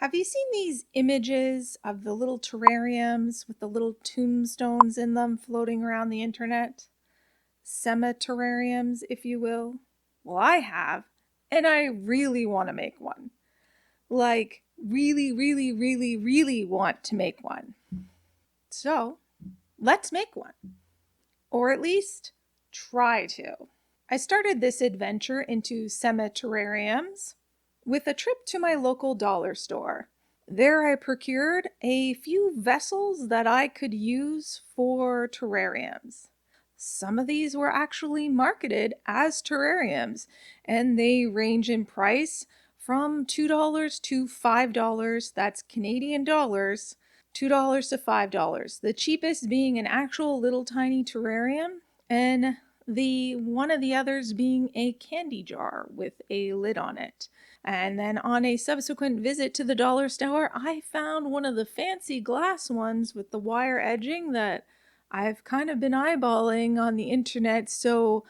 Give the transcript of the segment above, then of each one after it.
Have you seen these images of the little terrariums with the little tombstones in them floating around the internet? Semi-terrariums, if you will. Well, I have, and I really want to make one. Like, really, really, really, really want to make one. So, let's make one. Or at least, try to. I started this adventure into semi-terrariums with a trip to my local dollar store. There I procured a few vessels that I could use for terrariums. Some of these were actually marketed as terrariums, and they range in price from $2 to $5. That's Canadian dollars. $2 to $5. The cheapest being an actual little tiny terrarium, and the one of the others being a candy jar with a lid on it. And then on a subsequent visit to the dollar store, I found one of the fancy glass ones with the wire edging that I've kind of been eyeballing on the internet, so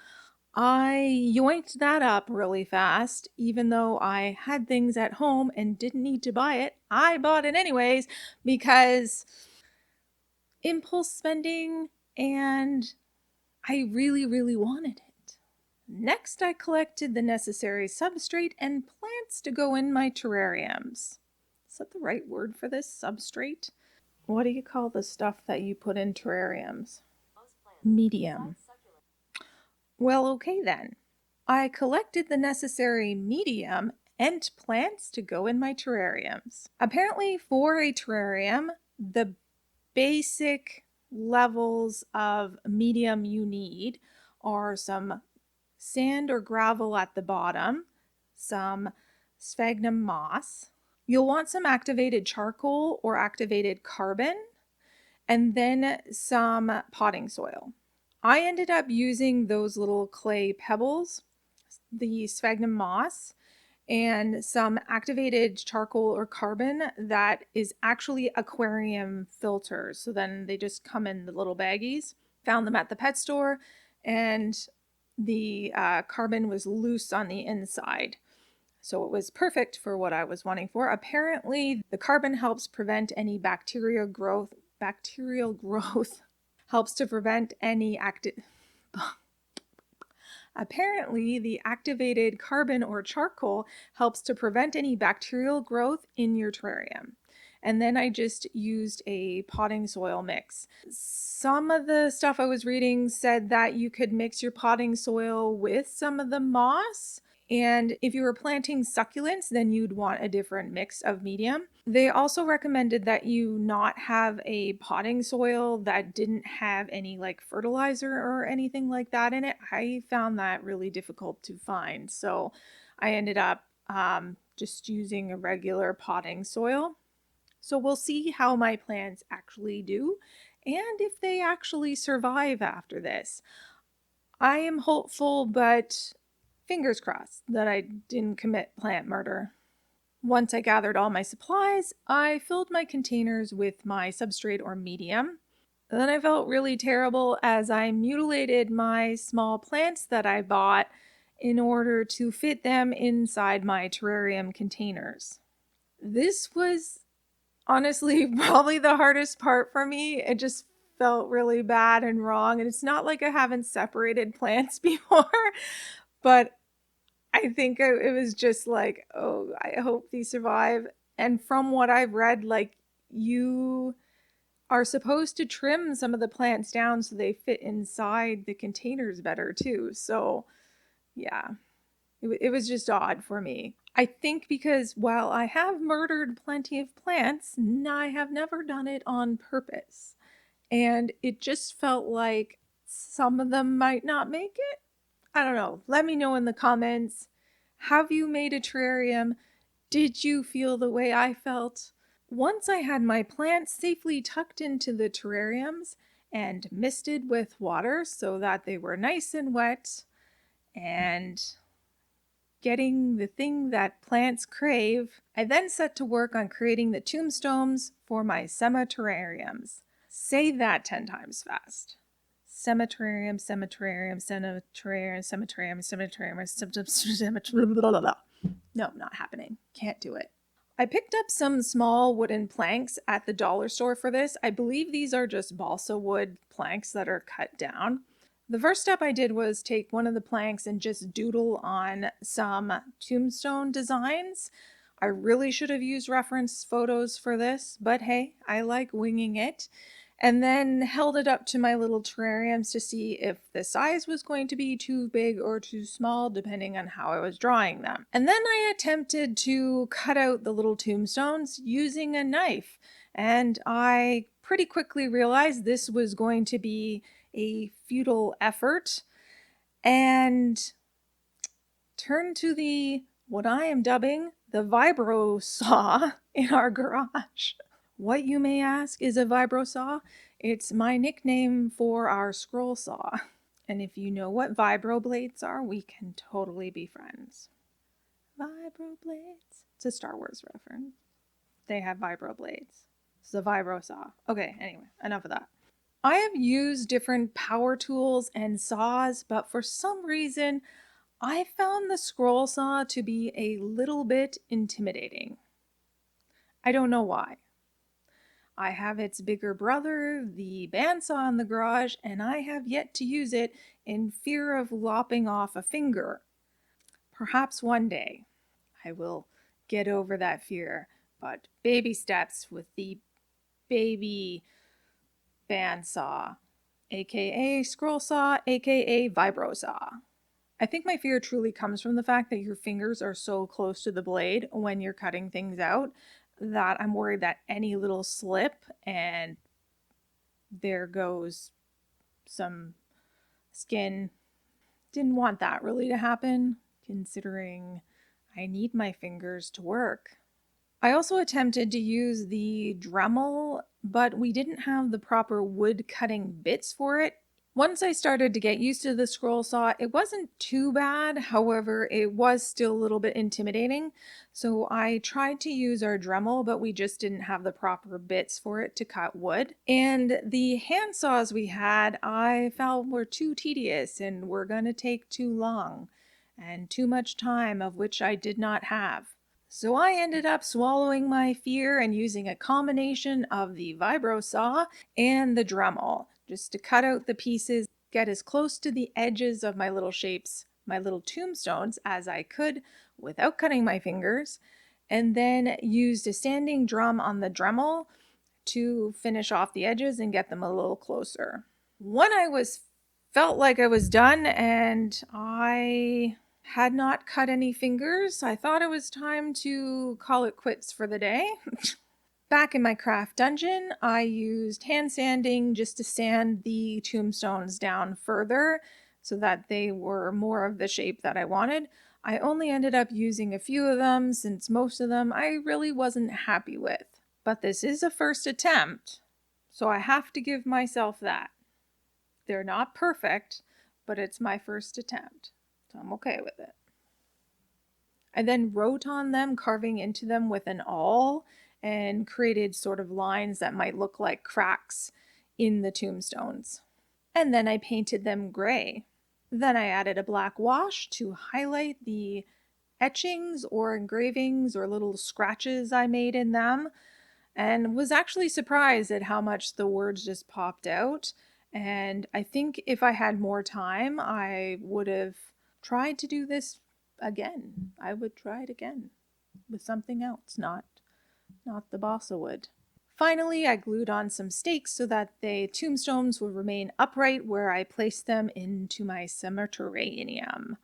I yoinked that up really fast. Even though I had things at home and didn't need to buy it, I bought it anyways because impulse spending, and I really, really wanted it. Next, I collected the necessary substrate and plants to go in my terrariums. Is that the right word for this? Substrate? What do you call the stuff that you put in terrariums? Medium. Well, okay then. I collected the necessary medium and plants to go in my terrariums. Apparently, for a terrarium, the basic levels of medium you need are some sand or gravel at the bottom, some sphagnum moss. You'll want some activated charcoal or activated carbon, and then some potting soil. I ended up using those little clay pebbles, the sphagnum moss, and some activated charcoal or carbon that is actually aquarium filters. So then they just come in the little baggies. Found them at the pet store, and the carbon was loose on the inside. So it was perfect for what I was wanting for. Apparently, the carbon helps prevent any bacterial growth, helps to prevent any Apparently, the activated carbon or charcoal helps to prevent any bacterial growth in your terrarium. And then I just used a potting soil mix. Some of the stuff I was reading said that you could mix your potting soil with some of the moss. And if you were planting succulents, then you'd want a different mix of medium. They also recommended that you not have a potting soil that didn't have any like fertilizer or anything like that in it. I found that really difficult to find. So I ended up just using a regular potting soil. So we'll see how my plants actually do and if they actually survive after this. I am hopeful, but fingers crossed that I didn't commit plant murder. Once I gathered all my supplies, I filled my containers with my substrate or medium. Then I felt really terrible as I mutilated my small plants that I bought in order to fit them inside my terrarium containers. This was honestly probably the hardest part for me. It just felt really bad and wrong. And it's not like I haven't separated plants before, but I think it was just like, oh, I hope these survive. And from what I've read, like, you are supposed to trim some of the plants down so they fit inside the containers better too. So yeah, it was just odd for me. I think because while I have murdered plenty of plants, I have never done it on purpose. And it just felt like some of them might not make it. I don't know. Let me know in the comments. Have you made a terrarium? Did you feel the way I felt? Once I had my plants safely tucked into the terrariums and misted with water so that they were nice and wet and getting the thing that plants crave, I then set to work on creating the tombstones for my semi-terrariums. Say that 10 times fast. Cemeterarium, cemeterarium, cemeterarium, cemeterarium, cemeterarium, cemeterarium. No, not happening. Can't do it. I picked up some small wooden planks at the dollar store for this. I believe these are just balsa wood planks that are cut down. The first step I did was take one of the planks and just doodle on some tombstone designs. I really should have used reference photos for this, but hey, I like winging it. And then held it up to my little terrariums to see if the size was going to be too big or too small, depending on how I was drawing them. And then I attempted to cut out the little tombstones using a knife. And I pretty quickly realized this was going to be a futile effort and turned to the what I am dubbing the vibro saw in our garage. What, you may ask, is a vibro saw? It's my nickname for our scroll saw. And if you know what vibro blades are, we can totally be friends. Vibro blades. It's a Star Wars reference. They have vibro blades. It's a vibro saw. Okay, anyway, enough of that. I have used different power tools and saws, but for some reason, I found the scroll saw to be a little bit intimidating. I don't know why. I have its bigger brother, the bandsaw, in the garage, and I have yet to use it in fear of lopping off a finger. Perhaps one day I will get over that fear, but baby steps with the baby bandsaw, aka scroll saw, aka vibro saw. I think my fear truly comes from the fact that your fingers are so close to the blade when you're cutting things out that I'm worried that any little slip and there goes some skin. Didn't want that really to happen, considering I need my fingers to work. I also attempted to use the Dremel, but we didn't have the proper wood cutting bits for it. Once I started to get used to the scroll saw, it wasn't too bad. However, it was still a little bit intimidating. So I tried to use our Dremel, but we just didn't have the proper bits for it to cut wood. And the hand saws we had, I felt were too tedious and were going to take too long and too much time, of which I did not have. So I ended up swallowing my fear and using a combination of the vibro saw and the Dremel just to cut out the pieces, get as close to the edges of my little shapes, my little tombstones, as I could without cutting my fingers, and then used a standing drum on the Dremel to finish off the edges and get them a little closer. When I felt like I was done and I had not cut any fingers, I thought it was time to call it quits for the day. Back in my craft dungeon, I used hand sanding just to sand the tombstones down further so that they were more of the shape that I wanted. I only ended up using a few of them since most of them I really wasn't happy with. But this is a first attempt, so I have to give myself that. They're not perfect, but it's my first attempt, so I'm okay with it. I then wrote on them, carving into them with an awl, and created sort of lines that might look like cracks in the tombstones. And then I painted them gray. Then I added a black wash to highlight the etchings or engravings or little scratches I made in them, and was actually surprised at how much the words just popped out. And I think if I had more time, I would have tried to do this again. I would try it again with something else, not the balsa wood. Finally, I glued on some stakes so that the tombstones would remain upright where I placed them into my cemeterarium.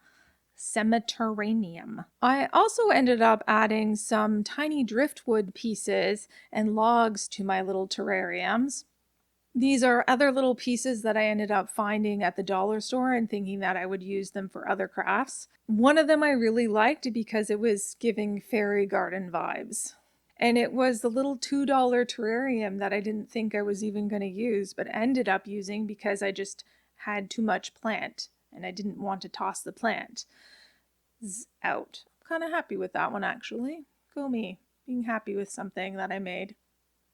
I also ended up adding some tiny driftwood pieces and logs to my little terrariums. These are other little pieces that I ended up finding at the dollar store and thinking that I would use them for other crafts. One of them I really liked because it was giving fairy garden vibes. And it was the little $2 terrarium that I didn't think I was even going to use, but ended up using because I just had too much plant and I didn't want to toss the plant out. I'm kind of happy with that one, actually. Go me, being happy with something that I made.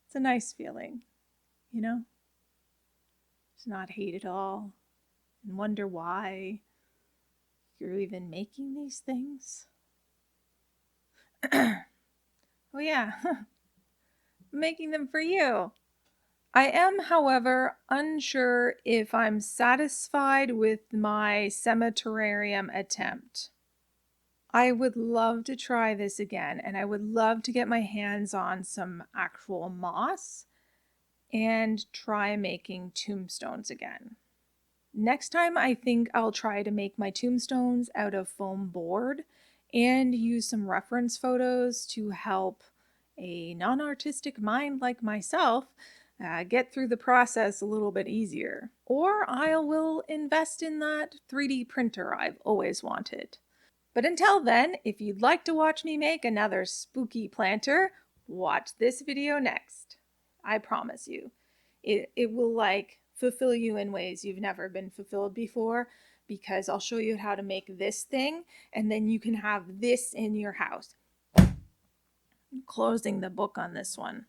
It's a nice feeling, you know? To not hate it all and wonder why you're even making these things. Oh yeah, making them for you. I am, however, unsure if I'm satisfied with my semi-terrarium attempt. I would love to try this again, and I would love to get my hands on some actual moss and try making tombstones again. Next time, I think I'll try to make my tombstones out of foam board and use some reference photos to help a non-artistic mind like myself get through the process a little bit easier. Or I will invest in that 3D printer I've always wanted. But until then, if you'd like to watch me make another spooky planter, watch this video next. I promise you, it will fulfill you in ways you've never been fulfilled before, because I'll show you how to make this thing and then you can have this in your house. I'm closing the book on this one.